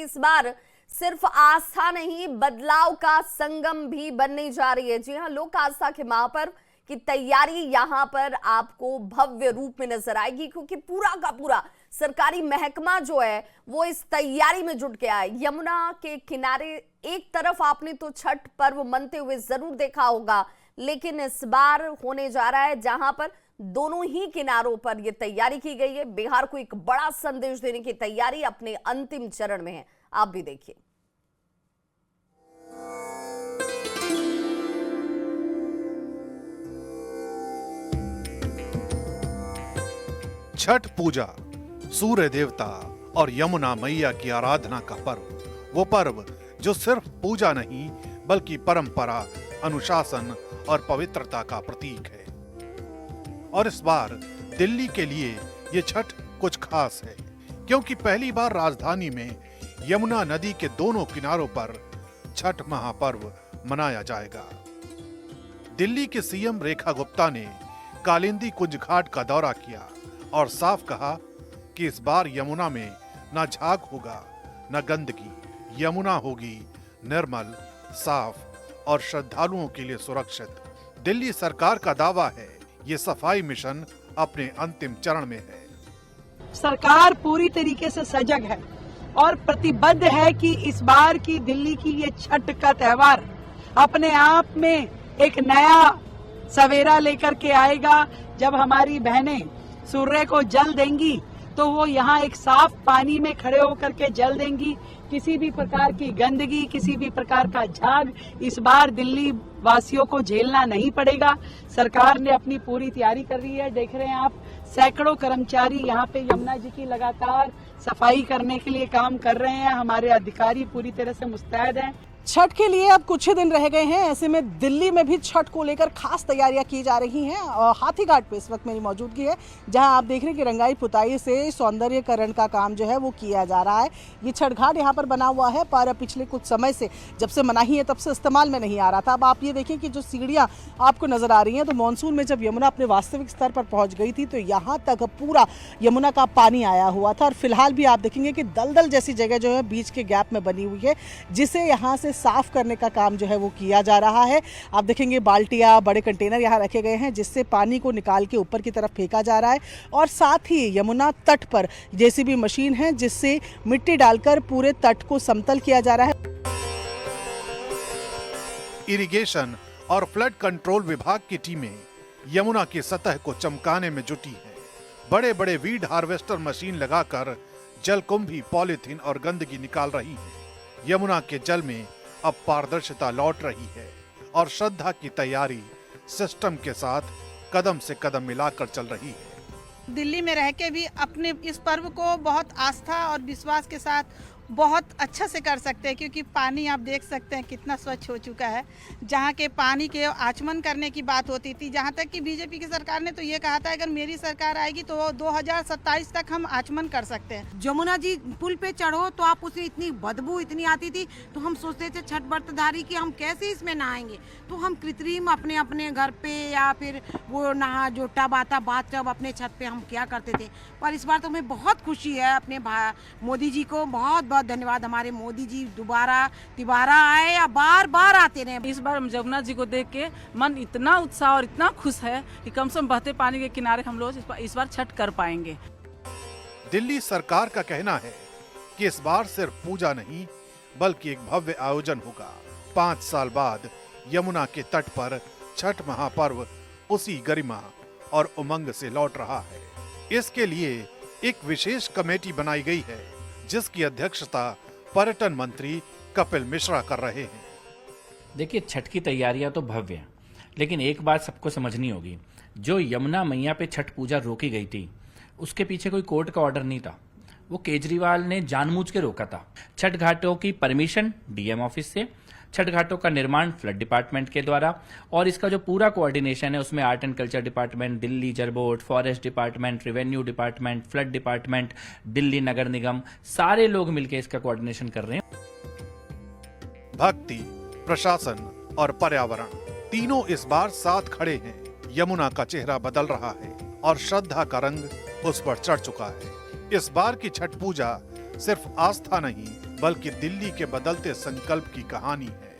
इस बार सिर्फ आस्था नहीं, बदलाव का संगम भी बनने जा रही है। जी हां, लोक आस्था के महापर्व की तैयारी यहां पर आपको भव्य रूप में नजर आएगी, क्योंकि पूरा का पूरा सरकारी महकमा जो है वो इस तैयारी में जुट गया है। यमुना के किनारे एक तरफ आपने तो छठ पर्व मनते हुए जरूर देखा होगा, लेकिन इस बार होने जा रहा है जहां पर दोनों ही किनारों पर यह तैयारी की गई है। बिहार को एक बड़ा संदेश देने की तैयारी अपने अंतिम चरण में है। आप भी देखिए। छठ पूजा सूर्य देवता और यमुना मैया की आराधना का पर्व, वो पर्व जो सिर्फ पूजा नहीं बल्कि परंपरा, अनुशासन और पवित्रता का प्रतीक है। और इस बार दिल्ली के लिए ये छठ कुछ खास है, क्योंकि पहली बार राजधानी में यमुना नदी के दोनों किनारों पर छठ महापर्व मनाया जाएगा। दिल्ली के सीएम रेखा गुप्ता ने कालिंदी कुंज घाट का दौरा किया और साफ कहा कि इस बार यमुना में न झाग होगा न गंदगी। यमुना होगी निर्मल, साफ और श्रद्धालुओं के लिए सुरक्षित। दिल्ली सरकार का दावा है ये सफाई मिशन अपने अंतिम चरण में है। सरकार पूरी तरीके से सजग है और प्रतिबद्ध है कि इस बार की दिल्ली की ये छठ का त्योहार अपने आप में एक नया सवेरा लेकर के आएगा। जब हमारी बहनें सूर्य को जल देंगी तो वो यहाँ एक साफ पानी में खड़े होकर के जल देंगी। किसी भी प्रकार की गंदगी, किसी भी प्रकार का झाग इस बार दिल्ली वासियों को झेलना नहीं पड़ेगा। सरकार ने अपनी पूरी तैयारी कर रही है। देख रहे हैं आप, सैकड़ों कर्मचारी यहाँ पे यमुना जी की लगातार सफाई करने के लिए काम कर रहे हैं। हमारे अधिकारी पूरी तरह से मुस्तैद हैं। छठ के लिए अब कुछ ही दिन रह गए हैं, ऐसे में दिल्ली में भी छठ को लेकर खास तैयारियां की जा रही हैं। और हाथी घाट पे इस वक्त मेरी मौजूदगी है, जहां आप देख रहे हैं कि रंगाई पुताई से सौंदर्यकरण का काम जो है वो किया जा रहा है। ये छठ घाट यहाँ पर बना हुआ है, पर पिछले कुछ समय से, जब से मनाही है तब से इस्तेमाल में नहीं आ रहा था। अब आप ये देखिए कि जो सीढ़ियाँ आपको नजर आ रही हैं, तो मानसून में जब यमुना अपने वास्तविक स्तर पर पहुँच गई थी तो यहाँ तक पूरा यमुना का पानी आया हुआ था। और फिलहाल भी आप देखेंगे कि दलदल जैसी जगह जो है बीच के गैप में बनी हुई है, जिसे यहाँ से साफ करने का काम जो है वो किया जा रहा है। आप देखेंगे बाल्टियां, बड़े कंटेनर यहाँ रखे गए हैं, जिससे पानी को निकाल के ऊपर की तरफ फेंका जा रहा है। और साथ ही यमुना तट पर जेसीबी मशीन है, जिससे मिट्टी डालकर पूरे तट को समतल किया जा रहा है। इरिगेशन और फ्लड कंट्रोल विभाग की टीमें यमुना की सतह को चमकाने में जुटी हैं। बड़े बड़े वीड हार्वेस्टर मशीन लगाकर जलकुंभी, पॉलीथीन और गंदगी निकाल रही है। यमुना के जल में अब पारदर्शिता लौट रही है और श्रद्धा की तैयारी सिस्टम के साथ कदम से कदम मिलाकर चल रही है। दिल्ली में रह के भी अपने इस पर्व को बहुत आस्था और विश्वास के साथ बहुत अच्छा से कर सकते हैं, क्योंकि पानी आप देख सकते हैं कितना स्वच्छ हो चुका है। जहाँ के पानी के आचमन करने की बात होती थी, जहाँ तक कि बीजेपी की सरकार ने तो ये कहा था अगर मेरी सरकार आएगी तो 2027 तक हम आचमन कर सकते हैं। यमुना जी पुल पे चढ़ो तो आप उसे इतनी बदबू इतनी आती थी, तो हम सोचते थे छठ व्रतधारी कि हम कैसे इसमें नहाएंगे। तो हम कृत्रिम अपने अपने घर पे या फिर वो नहा जो टब आता बाथ टब अपने छत पे हम क्या करते थे। पर इस बार तो हमें बहुत खुशी है। अपने मोदी जी को बहुत बहुत धन्यवाद। हमारे मोदी जी दोबारा आए या बार बार आते रहे। इस बार यमुना जी को देख के मन इतना उत्साह और इतना खुश है कि कम से कम बहते पानी के किनारे हम लोग इस बार छठ कर पाएंगे। दिल्ली सरकार का कहना है कि इस बार सिर्फ पूजा नहीं बल्कि एक भव्य आयोजन होगा। 5 साल बाद यमुना के तट पर छठ महापर्व उसी गरिमा और उमंग से लौट रहा है। इसके लिए एक विशेष कमेटी बनाई गई है, जिसकी अध्यक्षता पर्यटन मंत्री कपिल मिश्रा कर रहे हैं। देखिए, छठ की तैयारियां तो भव्य हैं, लेकिन एक बात सबको समझनी होगी, जो यमुना मैया पे छठ पूजा रोकी गई थी उसके पीछे कोई कोर्ट का ऑर्डर नहीं था। वो केजरीवाल ने जानबूझ के रोका था। छठ घाटों की परमिशन डीएम ऑफिस से, छठ घाटों का निर्माण फ्लड डिपार्टमेंट के द्वारा, और इसका जो पूरा कोऑर्डिनेशन है उसमें art and culture department, Delhi Jal board, forest department, revenue department, flood department, Delhi Nagar Nigam, सारे लोग मिलकर इसका कोऑर्डिनेशन कर रहे हैं। भक्ति, प्रशासन और पर्यावरण तीनों इस बार साथ खड़े हैं। यमुना का चेहरा बदल रहा है और श्रद्धा का रंग उस पर चढ़ चुका है। इस बार की छठ पूजा सिर्फ आस्था नहीं बल्कि दिल्ली के बदलते संकल्प की कहानी है।